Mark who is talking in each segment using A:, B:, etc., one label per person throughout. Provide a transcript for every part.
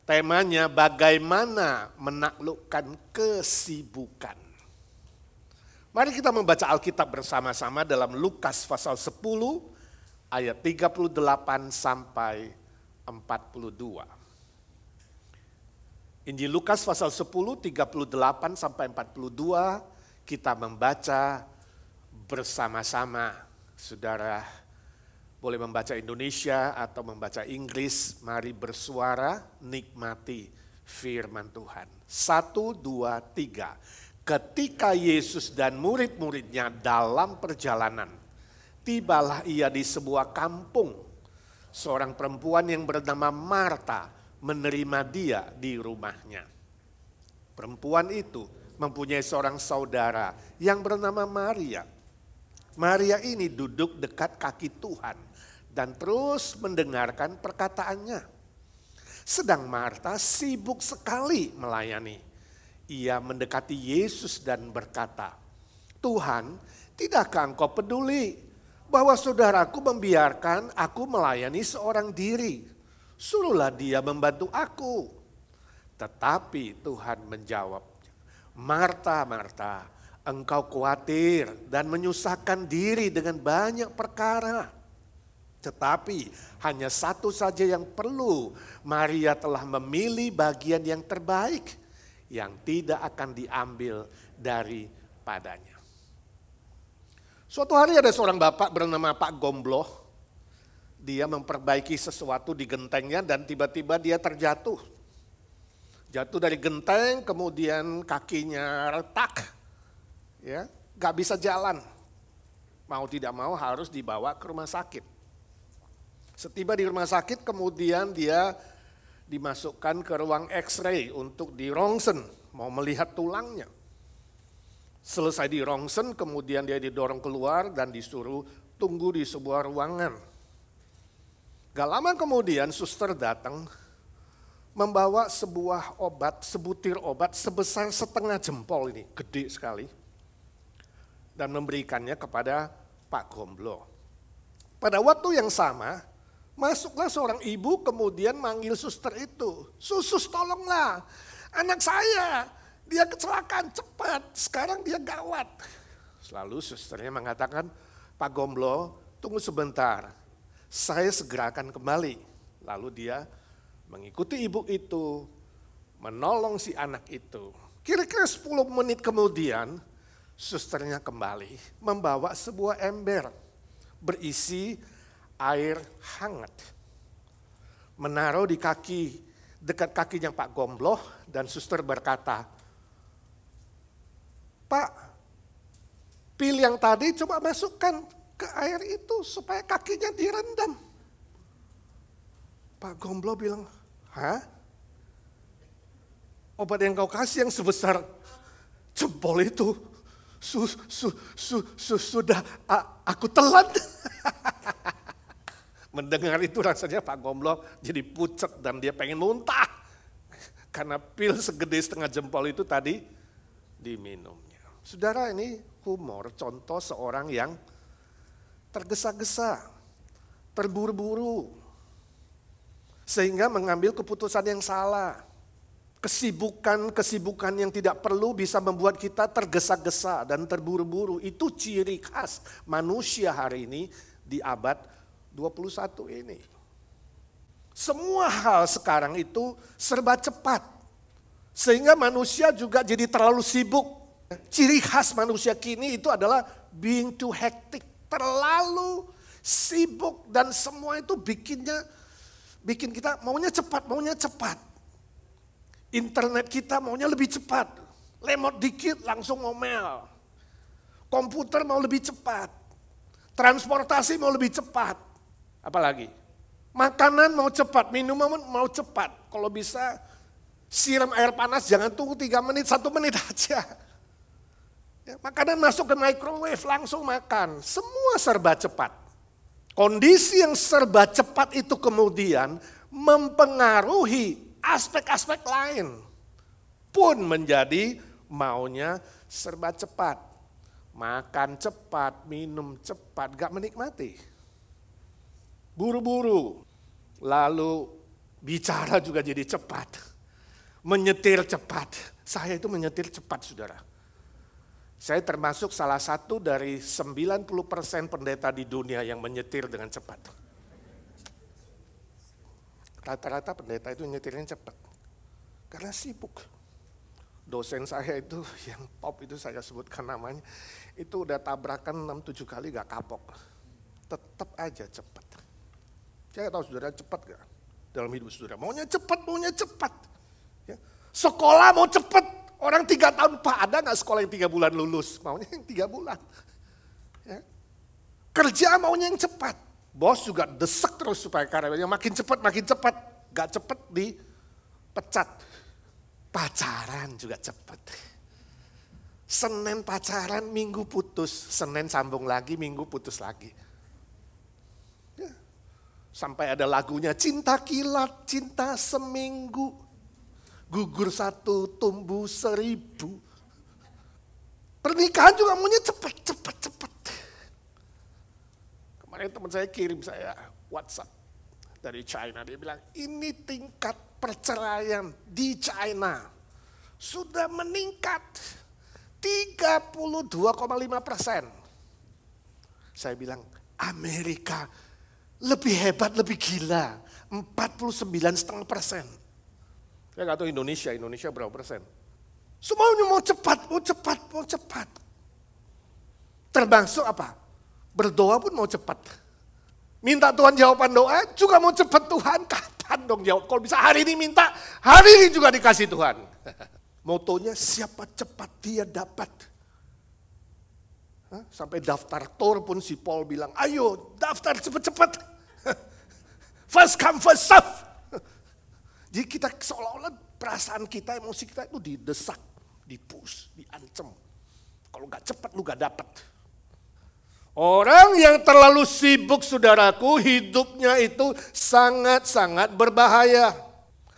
A: Temanya bagaimana menaklukkan kesibukan. Mari kita membaca Alkitab bersama-sama dalam Lukas pasal 10 ayat 38 sampai 42. Injil Lukas pasal 10 38 sampai 42 kita membaca bersama-sama. Saudara boleh membaca Indonesia atau membaca Inggris, mari bersuara, nikmati firman Tuhan. 1, 2, 3. Ketika Yesus dan murid-muridnya dalam perjalanan, tibalah ia di sebuah kampung. Seorang perempuan yang bernama Marta menerima dia di rumahnya. Perempuan itu mempunyai seorang saudara yang bernama Maria. Maria ini duduk dekat kaki Tuhan dan terus mendengarkan perkataannya. Sedang Marta sibuk sekali melayani. Ia mendekati Yesus dan berkata, "Tuhan, tidakkah Engkau peduli bahwa saudaraku membiarkan aku melayani seorang diri? Suruhlah dia membantu aku." Tetapi Tuhan menjawab, "Marta, Marta, engkau khawatir dan menyusahkan diri dengan banyak perkara. Tetapi hanya satu saja yang perlu. Maria telah memilih bagian yang terbaik, yang tidak akan diambil daripadanya." Suatu hari ada seorang bapak bernama Pak Gombloh. Dia memperbaiki sesuatu di gentengnya dan tiba-tiba dia terjatuh. Jatuh dari genteng, kemudian kakinya retak. Ya, gak bisa jalan. Mau tidak mau harus dibawa ke rumah sakit. Setiba di rumah sakit kemudian dia dimasukkan ke ruang X-ray untuk dirongsen, mau melihat tulangnya. Selesai dirongsen kemudian dia didorong keluar dan disuruh tunggu di sebuah ruangan. Gak lama kemudian suster datang membawa sebuah obat, sebutir obat sebesar setengah jempol ini, gede sekali. Dan memberikannya kepada Pak Gombloh. Pada waktu yang sama, masuklah seorang ibu kemudian manggil suster itu. "Sus, tolonglah, anak saya, dia kecelakaan cepat, sekarang dia gawat." Lalu susternya mengatakan, "Pak Gombloh, tunggu sebentar, saya segera akan kembali." Lalu dia mengikuti ibu itu, menolong si anak itu. Kira-kira 10 menit kemudian, susternya kembali membawa sebuah ember berisi air hangat. Menaruh di kaki, dekat kakinya Pak Gombloh dan suster berkata, "Pak, pil yang tadi coba masukkan ke air itu supaya kakinya direndam." Pak Gombloh bilang, "Hah? Obat yang kau kasih yang sebesar jempol itu, sudah aku telan." Mendengar itu rasanya Pak Gombloh jadi pucat dan dia pengen muntah. Karena pil segede setengah jempol itu tadi diminumnya. Saudara, ini humor, contoh seorang yang tergesa-gesa, terburu-buru, sehingga mengambil keputusan yang salah. Kesibukan yang tidak perlu bisa membuat kita tergesa-gesa dan terburu-buru. Itu ciri khas manusia hari ini di abad 21 ini. Semua hal sekarang itu serba cepat. Sehingga manusia juga jadi terlalu sibuk. Ciri khas manusia kini itu adalah being too hectic. Terlalu sibuk dan semua itu bikin kita maunya cepat. Internet kita maunya lebih cepat. Lemot dikit langsung ngomel. Komputer mau lebih cepat. Transportasi mau lebih cepat. Apalagi? Makanan mau cepat, minuman mau cepat. Kalau bisa siram air panas jangan tunggu 3 menit, 1 menit aja. Ya, makanan masuk ke microwave langsung makan. Semua serba cepat. Kondisi yang serba cepat itu kemudian mempengaruhi aspek-aspek lain pun menjadi maunya serba cepat. Makan cepat, minum cepat, gak menikmati. Buru-buru, lalu bicara juga jadi cepat. Menyetir cepat. Saya itu menyetir cepat, saudara. Saya termasuk salah satu dari 90% pendeta di dunia yang menyetir dengan cepat. Rata-rata pendeta itu nyetirnya cepat. Karena sibuk. Dosen saya itu yang top itu saya sebutkan namanya. Itu udah tabrakan 6-7 kali gak kapok. Tetap aja cepat. Saya tahu saudara cepat gak dalam hidup saudara. Maunya cepat. Ya. Sekolah mau cepat. Orang 3 tahun, Pak ada gak sekolah yang 3 bulan lulus? Maunya yang 3 bulan. Ya. Kerja maunya yang cepat. Bos juga desek terus supaya karyawannya makin cepat. Gak cepat dipecat. Pacaran juga cepat. Senin pacaran, Minggu putus. Senin sambung lagi, Minggu putus lagi. Ya. Sampai ada lagunya, cinta kilat, cinta seminggu. Gugur 1, tumbuh 1000. Pernikahan juga maunya cepat. Kemarin teman saya kirim saya WhatsApp dari China. Dia bilang, ini tingkat perceraian di China sudah meningkat 32,5%. Saya bilang, Amerika lebih hebat, lebih gila, 49,5%. Saya nggak tahu Indonesia berapa persen. Semuanya mau cepat. Termasuk apa? Berdoa pun mau cepat. Minta Tuhan jawaban doa juga mau cepat. Tuhan kapan dong jawab? Kalau bisa hari ini minta, hari ini juga dikasih Tuhan. Motonya siapa cepat dia dapat. Sampai daftar tour pun si Paul bilang, ayo daftar cepat-cepat. First come first serve. Jadi kita seolah-olah perasaan kita, emosi kita itu didesak, dipush, diancam. Kalau gak cepat lu gak dapat. Orang yang terlalu sibuk saudaraku, hidupnya itu sangat-sangat berbahaya.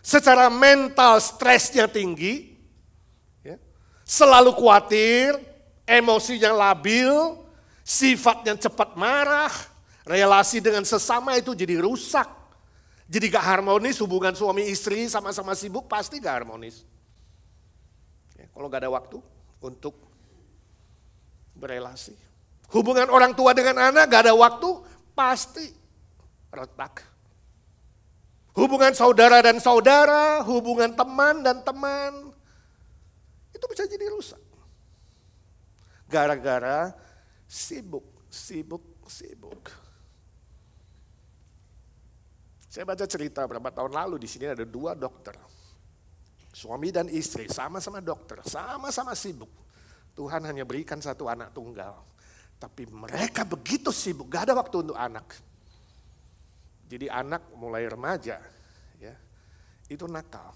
A: Secara mental stresnya tinggi, ya, selalu khawatir, emosinya labil, sifatnya cepat marah, relasi dengan sesama itu jadi rusak. Jadi gak harmonis, hubungan suami istri sama-sama sibuk pasti gak harmonis. Ya, kalau gak ada waktu untuk berelasi. Hubungan orang tua dengan anak gak ada waktu, pasti retak. Hubungan saudara dan saudara, hubungan teman dan teman, itu bisa jadi rusak. Gara-gara sibuk. Saya baca cerita berapa tahun lalu, di sini ada 2 dokter. Suami dan istri, sama-sama dokter, sama-sama sibuk. Tuhan hanya berikan 1 anak tunggal. Tapi mereka begitu sibuk, gak ada waktu untuk anak. Jadi anak mulai remaja, ya, itu nakal.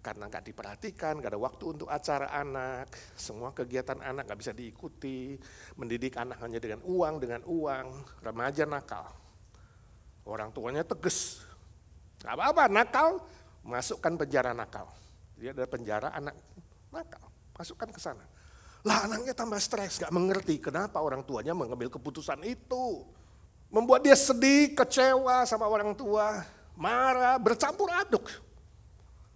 A: Karena gak diperhatikan, gak ada waktu untuk acara anak, semua kegiatan anak gak bisa diikuti, mendidik anak hanya dengan uang, remaja nakal. Orang tuanya tegas, gak apa-apa nakal, masukkan penjara nakal. Jadi ada penjara anak nakal, masukkan ke sana. Lah anaknya tambah stres, gak mengerti kenapa orang tuanya mengambil keputusan itu. Membuat dia sedih, kecewa sama orang tua, marah, bercampur aduk.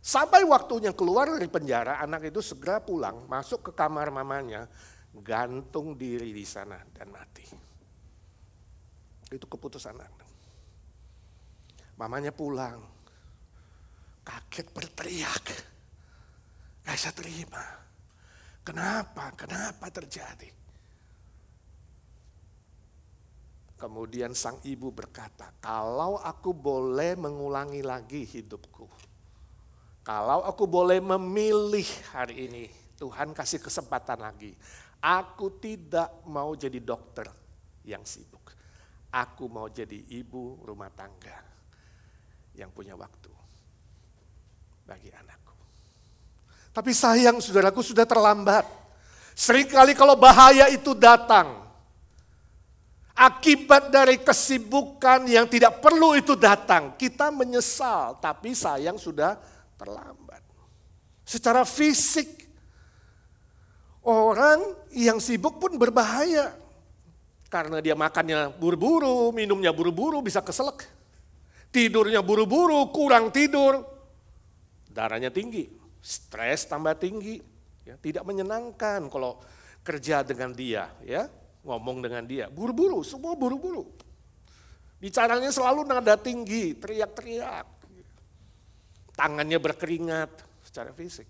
A: Sampai waktunya keluar dari penjara, anak itu segera pulang, masuk ke kamar mamanya, gantung diri di sana dan mati. Itu keputusan anak. Mamanya pulang, kaget berteriak, gak bisa terima. Kenapa terjadi? Kemudian sang ibu berkata, kalau aku boleh mengulangi lagi hidupku, kalau aku boleh memilih hari ini, Tuhan kasih kesempatan lagi, aku tidak mau jadi dokter yang sibuk. Aku mau jadi ibu rumah tangga yang punya waktu bagi anakku. Tapi sayang saudaraku sudah terlambat. Seringkali kalau bahaya itu datang, akibat dari kesibukan yang tidak perlu itu datang, kita menyesal, tapi sayang sudah terlambat. Secara fisik, Orang yang sibuk pun berbahaya. Karena dia makannya buru-buru, minumnya buru-buru, bisa keselak. Tidurnya buru-buru, kurang tidur. Darahnya tinggi, stres tambah tinggi. Ya, tidak menyenangkan kalau kerja dengan dia, ya, ngomong dengan dia. Buru-buru, semua buru-buru. Bicaranya selalu nada tinggi, teriak-teriak. Tangannya berkeringat secara fisik.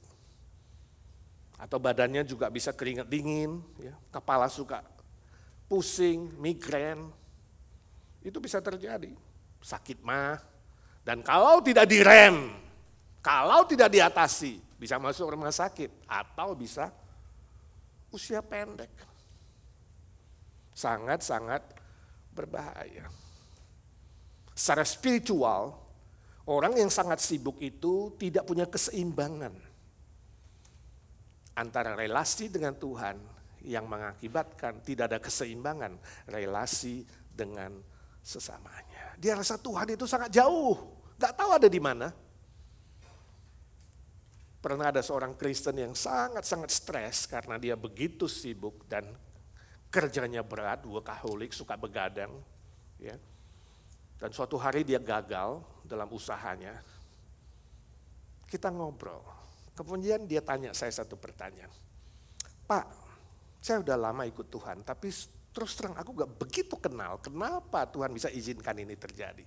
A: Atau badannya juga bisa keringat dingin, ya. Kepala suka pusing, migrain. Itu bisa terjadi. Sakit mah. Dan kalau tidak direm, kalau tidak diatasi, bisa masuk rumah sakit. Atau bisa usia pendek. Sangat-sangat berbahaya. Secara spiritual, orang yang sangat sibuk itu tidak punya keseimbangan antara relasi dengan Tuhan yang mengakibatkan tidak ada keseimbangan relasi dengan sesamanya. Dia rasa Tuhan itu sangat jauh, gak tahu ada di mana. Pernah ada seorang Kristen yang sangat-sangat stres karena dia begitu sibuk dan kerjanya berat, workaholic, suka begadang. Ya. Dan suatu hari dia gagal dalam usahanya. Kita ngobrol. Kemudian dia tanya saya satu pertanyaan. Pak, saya udah lama ikut Tuhan, tapi terus terang aku gak begitu kenal kenapa Tuhan bisa izinkan ini terjadi.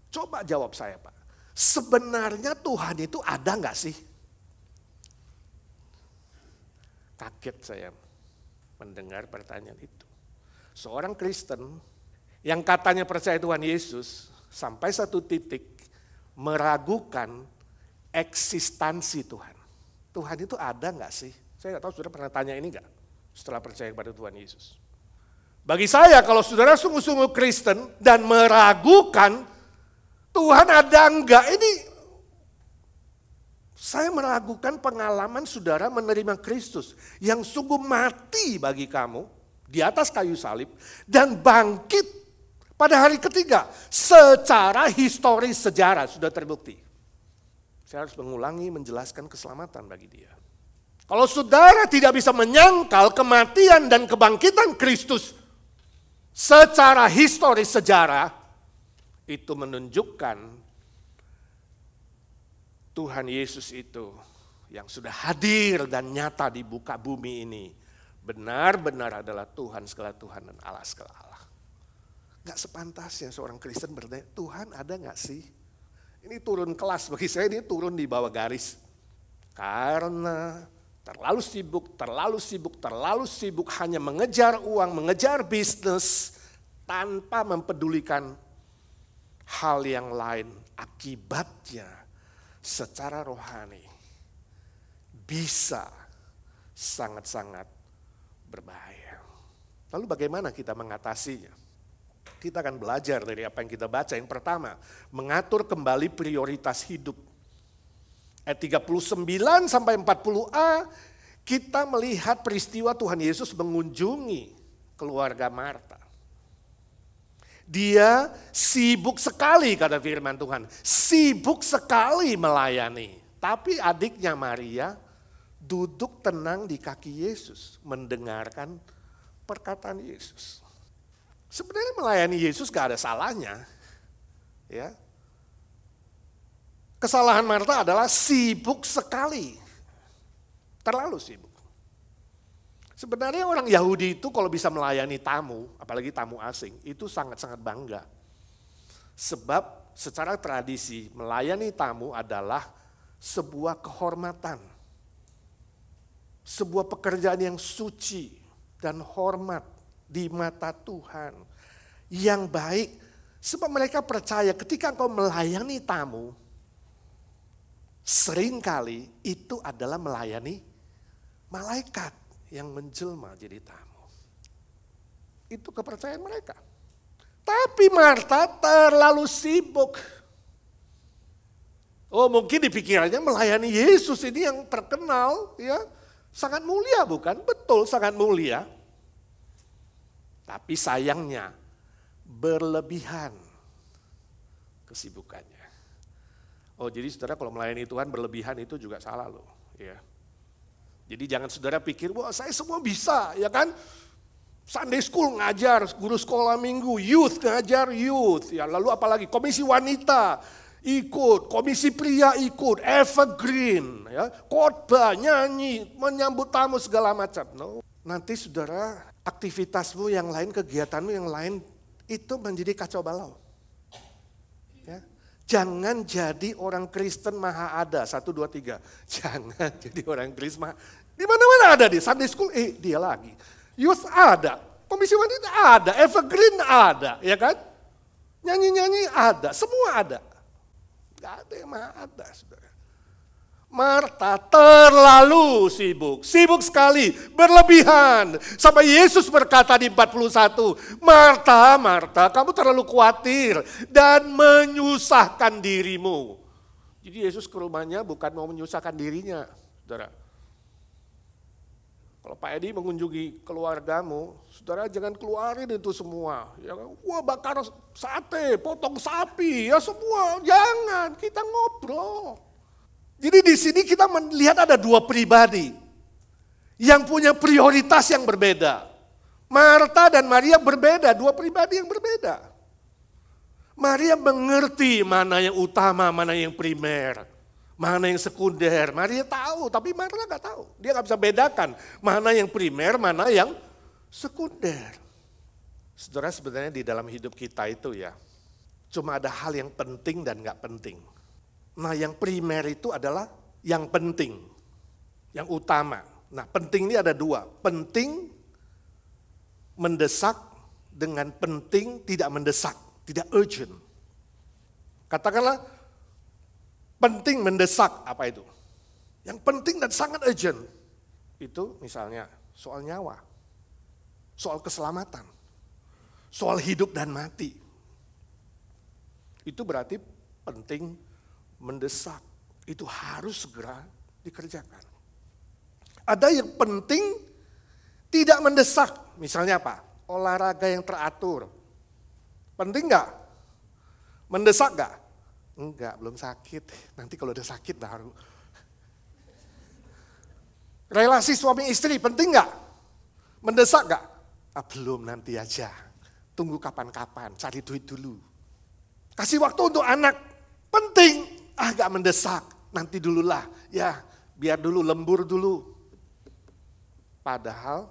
A: Coba jawab saya, Pak. Sebenarnya Tuhan itu ada gak sih? Kaget saya mendengar pertanyaan itu. Seorang Kristen yang katanya percaya Tuhan Yesus sampai satu titik meragukan eksistensi Tuhan. Tuhan itu ada gak sih? Saya gak tahu saudara pernah tanya ini gak setelah percaya kepada Tuhan Yesus. Bagi saya kalau saudara sungguh-sungguh Kristen dan meragukan Tuhan ada enggak, ini saya meragukan pengalaman saudara menerima Kristus yang sungguh mati bagi kamu di atas kayu salib dan bangkit pada hari ketiga secara historis sejarah sudah terbukti. Saya harus mengulangi menjelaskan keselamatan bagi dia. Kalau saudara tidak bisa menyangkal kematian dan kebangkitan Kristus secara historis sejarah, itu menunjukkan Tuhan Yesus itu yang sudah hadir dan nyata di muka bumi ini benar-benar adalah Tuhan segala Tuhan dan Allah segala Allah. Gak sepantasnya seorang Kristen bertanya, Tuhan ada gak sih? Ini turun kelas bagi saya, ini turun di bawah garis. Karena terlalu sibuk hanya mengejar uang, mengejar bisnis tanpa mempedulikan hal yang lain. Akibatnya secara rohani bisa sangat-sangat berbahaya. Lalu bagaimana kita mengatasinya? Kita akan belajar dari apa yang kita baca. Yang pertama, mengatur kembali prioritas hidup. Ayat 39 sampai 40a, kita melihat peristiwa Tuhan Yesus mengunjungi keluarga Marta. Dia sibuk sekali, kata firman Tuhan. Sibuk sekali melayani. Tapi adiknya Maria duduk tenang di kaki Yesus, mendengarkan perkataan Yesus. Sebenarnya melayani Yesus gak ada salahnya. Ya. Kesalahan Marta adalah sibuk sekali. Terlalu sibuk. Sebenarnya orang Yahudi itu kalau bisa melayani tamu, apalagi tamu asing, itu sangat-sangat bangga. Sebab secara tradisi melayani tamu adalah sebuah kehormatan. Sebuah pekerjaan yang suci dan hormat di mata Tuhan yang baik, sebab mereka percaya ketika engkau melayani tamu, seringkali itu adalah melayani malaikat yang menjelma jadi tamu. Itu kepercayaan mereka. Tapi Marta terlalu sibuk. Oh, mungkin di pikirannya melayani Yesus ini yang terkenal, ya, sangat mulia bukan? Betul, sangat mulia. Tapi sayangnya berlebihan kesibukannya. Oh, jadi saudara kalau melayani Tuhan berlebihan itu juga salah loh. Ya. Jadi jangan saudara pikir, wah saya semua bisa, ya kan? Sunday school ngajar, guru sekolah minggu, youth ngajar youth, ya lalu apalagi komisi wanita ikut, komisi pria ikut, evergreen, ya khotbah, nyanyi, menyambut tamu segala macam. No. Nanti saudara aktivitasmu yang lain, kegiatanmu yang lain itu menjadi kacau balau. Ya. Jangan jadi orang Kristen maha ada, 1, 2, 3. Jangan jadi orang Kristen maha. Di mana-mana ada di Sunday school, dia lagi. Youth ada, komisi wanita ada, evergreen ada, ya kan? Nyanyi-nyanyi ada, semua ada. Gak ada yang maha ada, saudara. Marta terlalu sibuk, sibuk sekali, berlebihan. Sampai Yesus berkata di 41, Marta, Marta, kamu terlalu khawatir dan menyusahkan dirimu. Jadi Yesus ke rumahnya bukan mau menyusahkan dirinya, saudara. Kalau Pak Edi mengunjungi keluargamu, saudara jangan keluarin itu semua. Ya, wah bakar sate, potong sapi, ya semua. Jangan, kita ngobrol. Jadi di sini kita melihat ada dua pribadi yang punya prioritas yang berbeda. Marta dan Maria berbeda, dua pribadi yang berbeda. Maria mengerti mana yang utama, mana yang primer. Mana yang sekunder, Maria tahu, tapi Marta nggak tahu. Dia nggak bisa bedakan mana yang primer, mana yang sekunder. Saudara, sebenarnya di dalam hidup kita itu ya, cuma ada hal yang penting dan nggak penting. Nah yang primer itu adalah yang penting, yang utama. Nah penting ini ada dua, penting mendesak dengan penting tidak mendesak, tidak urgent. Katakanlah, penting mendesak, apa itu? Yang penting dan sangat urgent. Itu misalnya soal nyawa, soal keselamatan, soal hidup dan mati. Itu berarti penting mendesak. Itu harus segera dikerjakan. Ada yang penting tidak mendesak. Misalnya apa? Olahraga yang teratur. Penting nggak? Mendesak nggak? Enggak, belum sakit. Nanti kalau udah sakit baru. Relasi suami istri penting enggak? Mendesak enggak? Belum, nanti aja. Tunggu kapan-kapan, cari duit dulu. Kasih waktu untuk anak, penting. Enggak mendesak, nanti dululah. Ya, biar dulu, lembur dulu. Padahal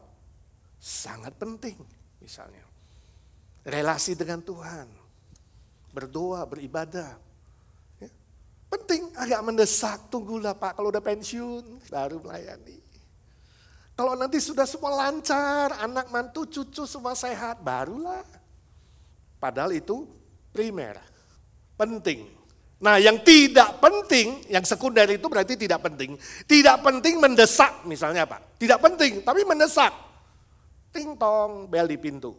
A: sangat penting misalnya. Relasi dengan Tuhan. Berdoa, beribadah. Penting, agak mendesak, tunggulah Pak, kalau udah pensiun baru melayani. Kalau nanti sudah semua lancar, anak mantu, cucu semua sehat, barulah. Padahal itu primer, penting. Nah yang tidak penting, yang sekunder itu berarti tidak penting. Tidak penting mendesak misalnya Pak, tidak penting tapi mendesak. Ting tong, bel di pintu.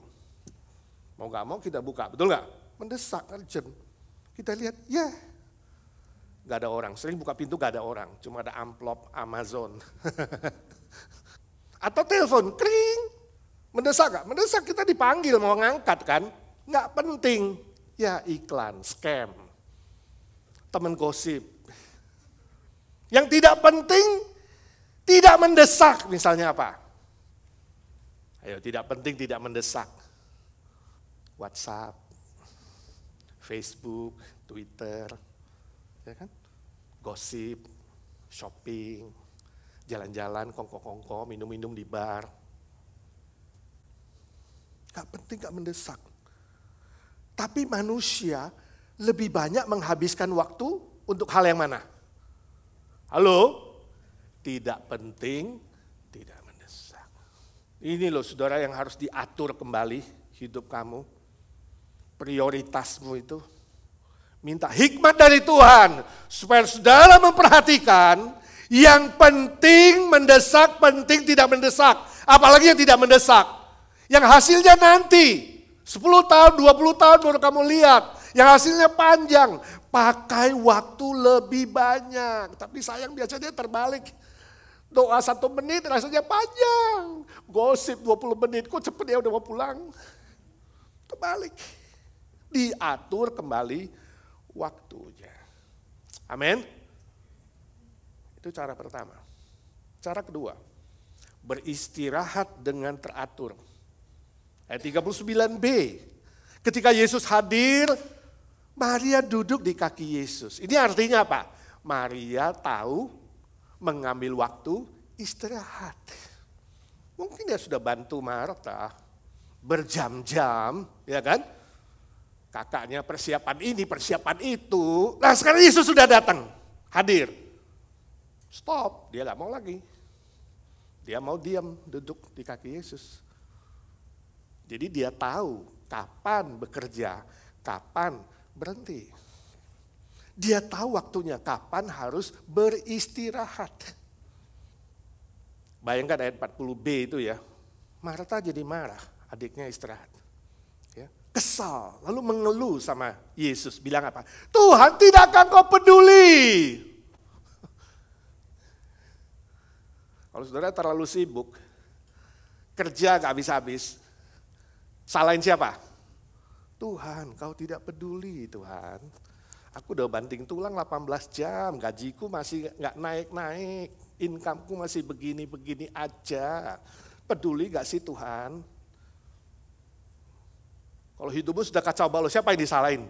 A: Mau gak mau kita buka, betul gak? Mendesak, urgent. Kita lihat, ya. Gak ada orang, sering buka pintu gak ada orang, cuma ada amplop Amazon. Atau telepon, kring, mendesak gak? Mendesak, kita dipanggil mau ngangkat kan, gak penting. Ya iklan, scam, teman gosip. Yang tidak penting, tidak mendesak, misalnya apa? Ayo tidak penting, tidak mendesak. WhatsApp, Facebook, Twitter, ya kan? Gosip, shopping, jalan-jalan, kongko-kongko, minum-minum di bar. Gak penting, gak mendesak. Tapi manusia lebih banyak menghabiskan waktu untuk hal yang mana? Halo? Tidak penting, tidak mendesak. Ini loh saudara yang harus diatur kembali hidup kamu. Prioritasmu itu. Minta hikmat dari Tuhan supaya saudara memperhatikan yang penting mendesak, penting tidak mendesak. Apalagi yang tidak mendesak. Yang hasilnya nanti 10 tahun, 20 tahun baru kamu lihat. Yang hasilnya panjang. Pakai waktu lebih banyak. Tapi sayang biasanya terbalik. Doa 1 menit rasanya panjang. Gosip 20 menit, kok cepet ya udah mau pulang. Terbalik. Diatur kembali waktunya. Amin. Itu cara pertama. Cara kedua. beristirahat dengan teratur. Ayat 39b, ketika Yesus hadir, Maria duduk di kaki Yesus. Ini artinya apa? Maria tahu mengambil waktu istirahat. Mungkin dia sudah bantu Marta berjam-jam, ya kan? Kakaknya persiapan ini, persiapan itu. Nah sekarang Yesus sudah datang, hadir. Stop, dia gak mau lagi. Dia mau diam, duduk di kaki Yesus. Jadi dia tahu kapan bekerja, kapan berhenti. Dia tahu waktunya, kapan harus beristirahat. Bayangkan ayat 40b itu ya, Marta jadi marah, adiknya istirahat. Ya, kesal, lalu mengeluh sama Yesus, bilang apa? Tuhan, tidakkah kau peduli? Kalau saudara terlalu sibuk, kerja gak habis-habis, salahin siapa? Tuhan, kau tidak peduli Tuhan. Aku udah banting tulang 18 jam, gajiku masih gak naik-naik, incomeku masih begini-begini aja. Peduli gak sih Tuhan? Kalau hidupmu sudah kacau balau, siapa yang disalahin?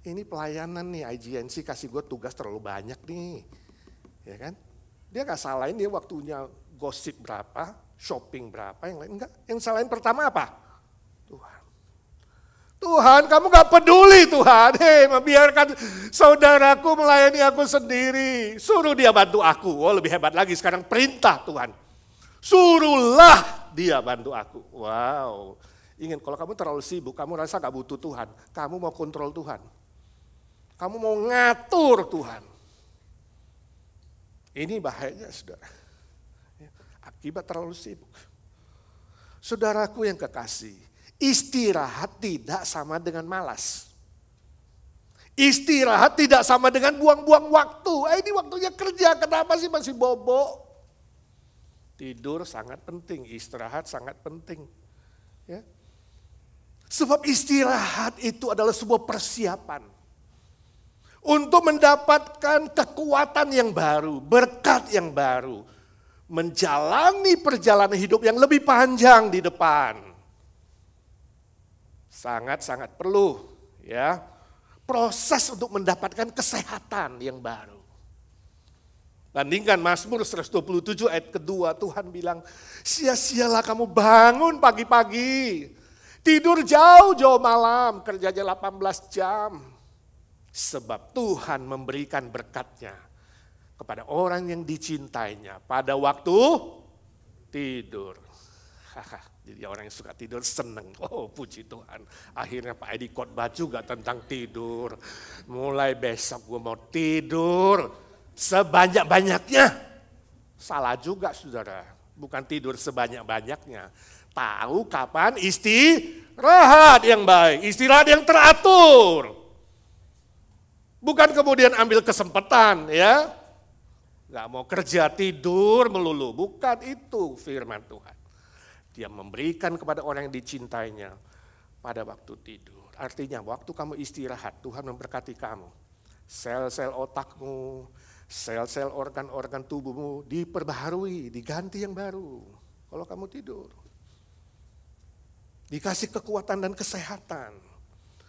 A: Ini pelayanan nih, IGNC kasih gue tugas terlalu banyak nih. Ya kan? Dia gak salahin, dia waktunya gosip berapa, shopping berapa, yang lain enggak. Yang salahin pertama apa? Tuhan. Tuhan, kamu gak peduli Tuhan. Hei, membiarkan saudaraku melayani aku sendiri. Suruh dia bantu aku. Oh, lebih hebat lagi sekarang perintah Tuhan. Suruhlah dia bantu aku. Wow. Ingat, kalau kamu terlalu sibuk, kamu rasa gak butuh Tuhan. Kamu mau kontrol Tuhan. Kamu mau ngatur Tuhan. Ini bahayanya saudara. Akibat terlalu sibuk. Saudaraku yang kekasih, istirahat tidak sama dengan malas. Istirahat tidak sama dengan buang-buang waktu. Ini waktunya kerja, kenapa sih masih bobo? Tidur sangat penting, istirahat sangat penting. Ya. Sebab istirahat itu adalah sebuah persiapan untuk mendapatkan kekuatan yang baru, berkat yang baru, menjalani perjalanan hidup yang lebih panjang di depan. Sangat-sangat perlu ya proses untuk mendapatkan kesehatan yang baru. Bandingkan Mazmur 127 ayat kedua, Tuhan bilang, sia-sialah kamu bangun pagi-pagi, tidur jauh-jauh malam, kerjanya 18 jam. Sebab Tuhan memberikan berkatnya kepada orang yang dicintainya pada waktu tidur. Jadi orang yang suka tidur seneng. Oh puji Tuhan. Akhirnya Pak Edi khotbah juga tentang tidur. Mulai besok gue mau tidur sebanyak-banyaknya. Salah juga saudara. Bukan tidur sebanyak-banyaknya. Tahu kapan istirahat yang baik. Istirahat yang teratur. Bukan kemudian ambil kesempatan ya. Gak mau kerja tidur melulu. Bukan itu firman Tuhan. Dia memberikan kepada orang yang dicintainya pada waktu tidur. Artinya waktu kamu istirahat Tuhan memberkati kamu. Sel-sel otakmu, sel-sel organ-organ tubuhmu diperbaharui, diganti yang baru. Kalau kamu tidur. Dikasih kekuatan dan kesehatan.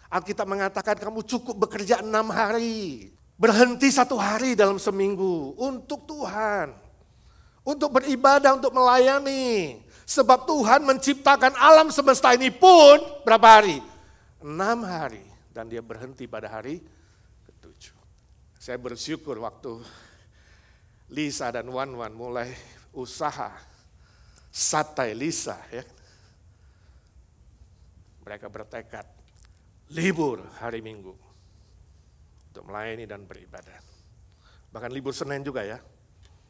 A: Alkitab mengatakan kamu cukup bekerja 6 hari. Berhenti 1 hari dalam seminggu untuk Tuhan. Untuk beribadah, untuk melayani. Sebab Tuhan menciptakan alam semesta ini pun berapa hari? 6 hari. Dan dia berhenti pada hari ke-7. Saya bersyukur waktu Lisa dan Wan-Wan mulai usaha Satai Lisa. Ya. Mereka bertekad libur hari Minggu untuk melayani dan beribadah. Bahkan libur Senin juga ya,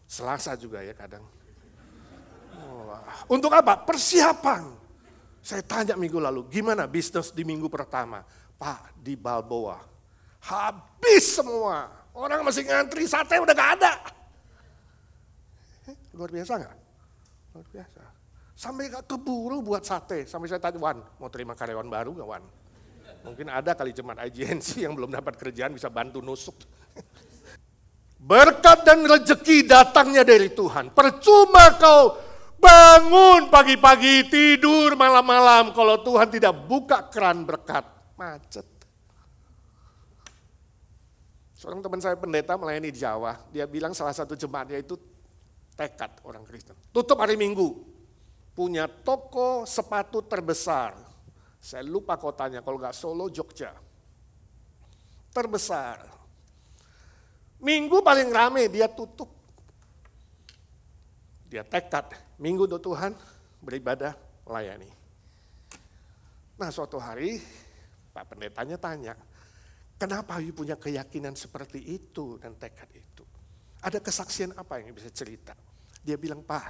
A: Selasa juga ya kadang. Untuk apa? Persiapan. Saya tanya minggu lalu, gimana bisnis di minggu pertama? Pak, di Balboa, habis semua. Orang masih ngantri, sate udah gak ada. Luar biasa gak? Luar biasa. Sampai gak keburu buat sate. Sampai saya tanya, Wan, mau terima karyawan baru gak Wan? Mungkin ada kali jemaat IGNC yang belum dapat kerjaan bisa bantu nusuk. Berkat dan rezeki datangnya dari Tuhan. Percuma kau Bangun pagi-pagi, tidur malam-malam. Kalau Tuhan tidak buka keran berkat, macet. Seorang teman saya pendeta melayani di Jawa, dia bilang salah satu jemaatnya itu tekad orang Kristen. Tutup hari Minggu, punya toko sepatu terbesar. Saya lupa kotanya, kalau nggak Solo, Jogja. Terbesar. Minggu paling rame dia tutup. Dia tekad, Minggu untuk Tuhan, beribadah, melayani. Nah suatu hari, Pak Pendetanya tanya, kenapa you punya keyakinan seperti itu dan tekad itu? Ada kesaksian apa yang bisa cerita? Dia bilang, Pak,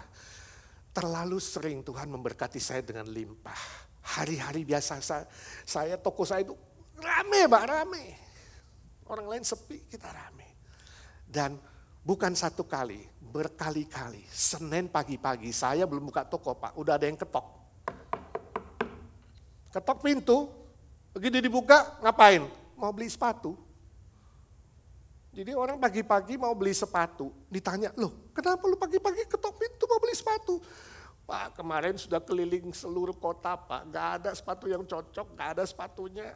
A: terlalu sering Tuhan memberkati saya dengan limpah. Hari-hari biasa saya toko saya itu rame, Pak, rame. Orang lain sepi, kita rame. Dan bukan satu kali, berkali-kali. Senin pagi-pagi, saya belum buka toko, Pak. Udah ada yang ketok. Ketok pintu, begitu dibuka, ngapain? Mau beli sepatu. Jadi orang pagi-pagi mau beli sepatu. Ditanya, loh kenapa lu pagi-pagi ketok pintu mau beli sepatu? Pak, kemarin sudah keliling seluruh kota, Pak. Gak ada sepatu yang cocok, gak ada sepatunya.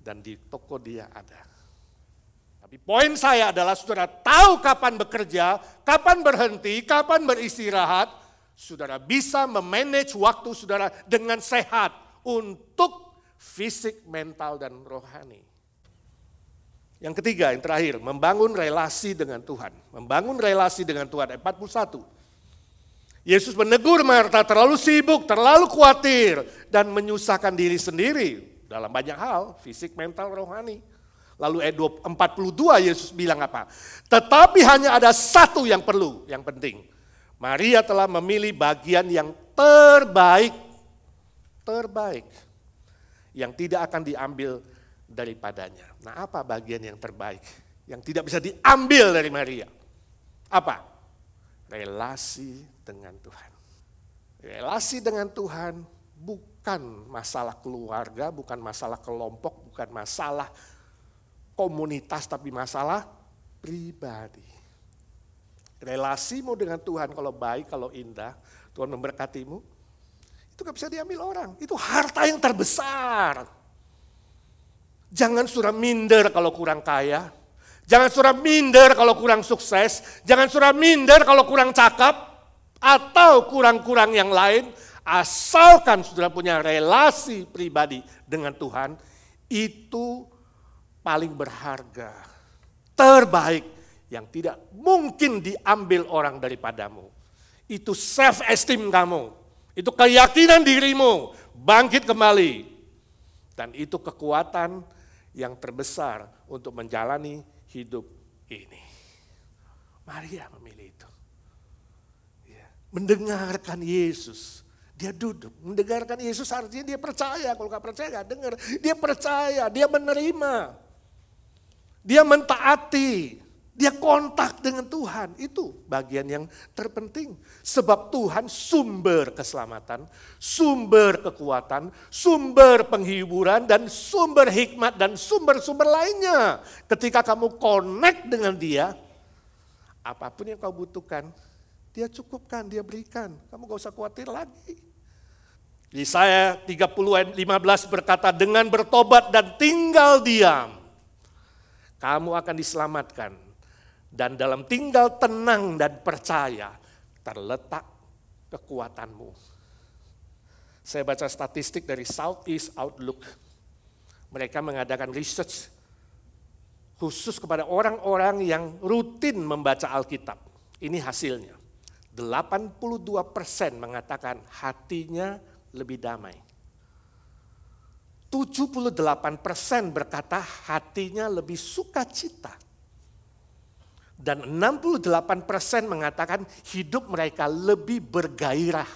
A: Dan di toko dia ada. Tapi poin saya adalah saudara tahu kapan bekerja, kapan berhenti, kapan beristirahat. Saudara bisa memanage waktu saudara dengan sehat untuk fisik, mental, dan rohani. Yang ketiga, yang terakhir, membangun relasi dengan Tuhan. Membangun relasi dengan Tuhan, ayat 41. Yesus menegur Marta terlalu sibuk, terlalu khawatir, dan menyusahkan diri sendiri dalam banyak hal, fisik, mental, rohani. Lalu ayat 42 Yesus bilang apa? Tetapi hanya ada satu yang perlu, yang penting. Maria telah memilih bagian yang terbaik. Terbaik. Yang tidak akan diambil daripadanya. Nah apa bagian yang terbaik? Yang tidak bisa diambil dari Maria? Apa? Relasi dengan Tuhan. Relasi dengan Tuhan bukan masalah keluarga, bukan masalah kelompok, bukan masalah komunitas, tapi masalah pribadi. Relasimu dengan Tuhan kalau baik, kalau indah, Tuhan memberkatimu, itu gak bisa diambil orang. Itu harta yang terbesar. Jangan surah minder kalau kurang kaya. Jangan surah minder kalau kurang sukses. Jangan surah minder kalau kurang cakap. Atau kurang-kurang yang lain. Asalkan saudara punya relasi pribadi dengan Tuhan, itu paling berharga, terbaik, yang tidak mungkin diambil orang daripadamu. Itu self-esteem kamu, itu keyakinan dirimu, bangkit kembali. Dan itu kekuatan yang terbesar untuk menjalani hidup ini. Maria memilih itu. Mendengarkan Yesus. Dia duduk, mendengarkan Yesus artinya dia percaya. Kalau gak percaya gak dengar. Dia percaya, dia menerima. Dia mentaati, dia kontak dengan Tuhan. Itu bagian yang terpenting. Sebab Tuhan sumber keselamatan, sumber kekuatan, sumber penghiburan, dan sumber hikmat, dan sumber-sumber lainnya. Ketika kamu connect dengan dia, apapun yang kau butuhkan, dia cukupkan, dia berikan. Kamu gak usah khawatir lagi. Yesaya 30 ayat 15 berkata, dengan bertobat dan tinggal diam, kamu akan diselamatkan. Dan dalam tinggal tenang dan percaya, terletak kekuatanmu. Saya baca statistik dari Southeast Outlook. Mereka mengadakan research khusus kepada orang-orang yang rutin membaca Alkitab. Ini hasilnya. 82% mengatakan hatinya lebih damai. 78% berkata hatinya lebih sukacita. Dan 68% mengatakan hidup mereka lebih bergairah.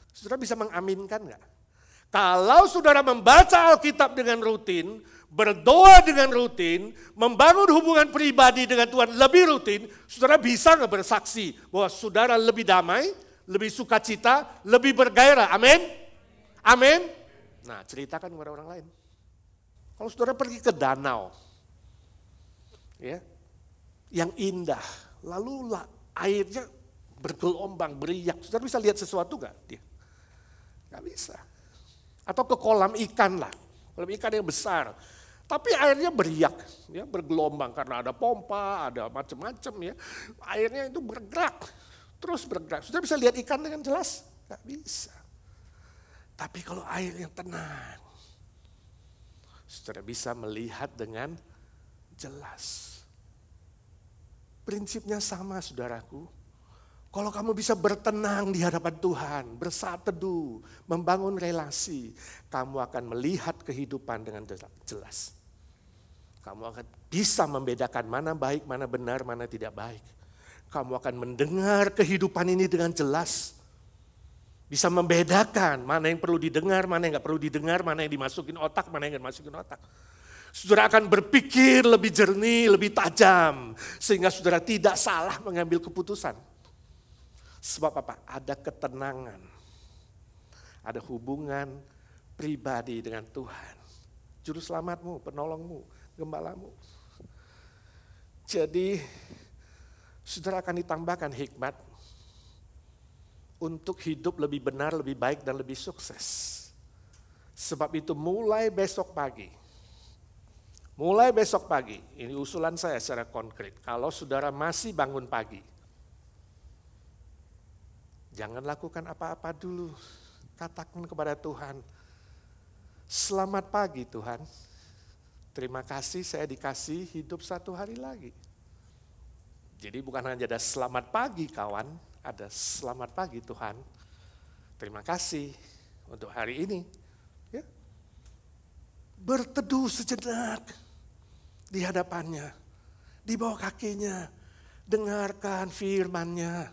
A: Saudara bisa mengaminkan enggak? Kalau saudara membaca Alkitab dengan rutin, berdoa dengan rutin, membangun hubungan pribadi dengan Tuhan lebih rutin, saudara bisa enggak bersaksi bahwa saudara lebih damai, lebih sukacita, lebih bergairah. Amin? Amin? Nah, ceritakan kepada orang lain. Kalau saudara pergi ke danau, ya, yang indah, lalu airnya bergelombang, beriak. Saudara bisa lihat sesuatu nggak dia? Nggak bisa. Atau ke kolam ikan lah, kolam ikan yang besar. Tapi airnya beriak, ya, bergelombang karena ada pompa, ada macam-macam ya. Airnya itu bergerak, terus bergerak. Saudara bisa lihat ikan dengan jelas? Nggak bisa. Tapi kalau airnya tenang, saudara bisa melihat dengan jelas. Prinsipnya sama, saudaraku. Kalau kamu bisa bertenang di hadapan Tuhan, bersaat teduh, membangun relasi, kamu akan melihat kehidupan dengan jelas. Kamu akan bisa membedakan mana baik, mana benar, mana tidak baik. Kamu akan mendengar kehidupan ini dengan jelas. Bisa membedakan mana yang perlu didengar, mana yang nggak perlu didengar, mana yang dimasukin otak, mana yang nggak dimasukin otak. Saudara akan berpikir lebih jernih, lebih tajam. Sehingga saudara tidak salah mengambil keputusan. Sebab apa? Ada ketenangan. Ada hubungan pribadi dengan Tuhan. Juru selamatmu, penolongmu, gembalamu. Jadi saudara akan ditambahkan hikmat untuk hidup lebih benar, lebih baik, dan lebih sukses. Sebab itu mulai besok pagi, ini usulan saya secara konkret. Kalau saudara masih bangun pagi, jangan lakukan apa-apa dulu. Katakan kepada Tuhan, selamat pagi Tuhan. Terima kasih saya dikasih hidup satu hari lagi. Jadi bukan hanya ada selamat pagi kawan, ada selamat pagi Tuhan. Terima kasih untuk hari ini. Ya. Berteduh sejenak di hadapannya, di bawah kakinya, dengarkan firman-Nya,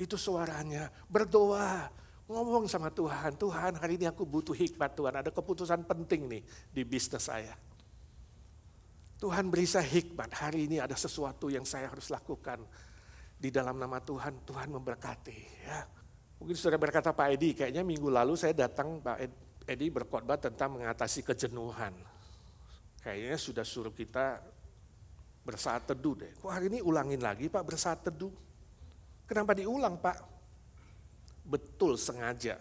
A: itu suaranya, berdoa, ngomong sama Tuhan, Tuhan hari ini aku butuh hikmat Tuhan, ada keputusan penting nih di bisnis saya. Tuhan beri saya hikmat, hari ini ada sesuatu yang saya harus lakukan di dalam nama Tuhan, Tuhan memberkati. Ya. Mungkin saudara berkata Pak Edi, kayaknya minggu lalu saya datang Pak Edi berkhotbah tentang mengatasi kejenuhan. Kayaknya sudah suruh kita bersaat teduh deh. Kok hari ini ulangin lagi Pak bersaat teduh? Kenapa diulang Pak? Betul sengaja.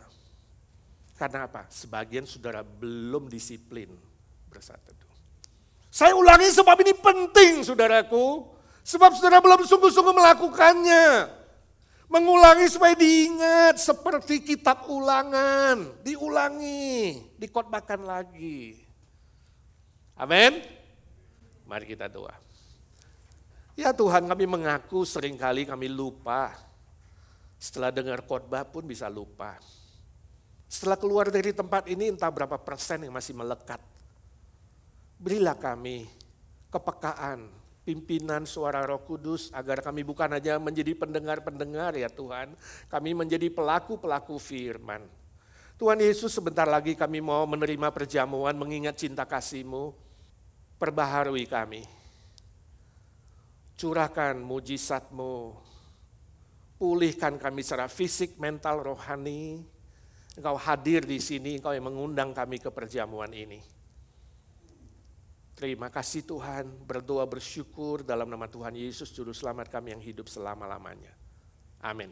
A: Karena apa? Sebagian saudara belum disiplin bersaat teduh. Saya ulangi sebab ini penting saudaraku. Sebab saudara belum sungguh-sungguh melakukannya. Mengulangi supaya diingat seperti kitab ulangan. Diulangi, dikhotbahkan lagi. Amin. Mari kita doa. Ya Tuhan, kami mengaku seringkali kami lupa. Setelah dengar khotbah pun bisa lupa. Setelah keluar dari tempat ini entah berapa persen yang masih melekat. Berilah kami kepekaan, pimpinan suara Roh Kudus agar kami bukan hanya menjadi pendengar-pendengar ya Tuhan. Kami menjadi pelaku-pelaku firman. Tuhan Yesus, sebentar lagi kami mau menerima perjamuan mengingat cinta kasih-Mu. Perbaharui kami. Curahkan mujizat-Mu. Pulihkan kami secara fisik, mental, rohani. Engkau hadir di sini, Engkau yang mengundang kami ke perjamuan ini. Terima kasih Tuhan, berdoa bersyukur dalam nama Tuhan Yesus, Juru Selamat kami yang hidup selama-lamanya. Amin.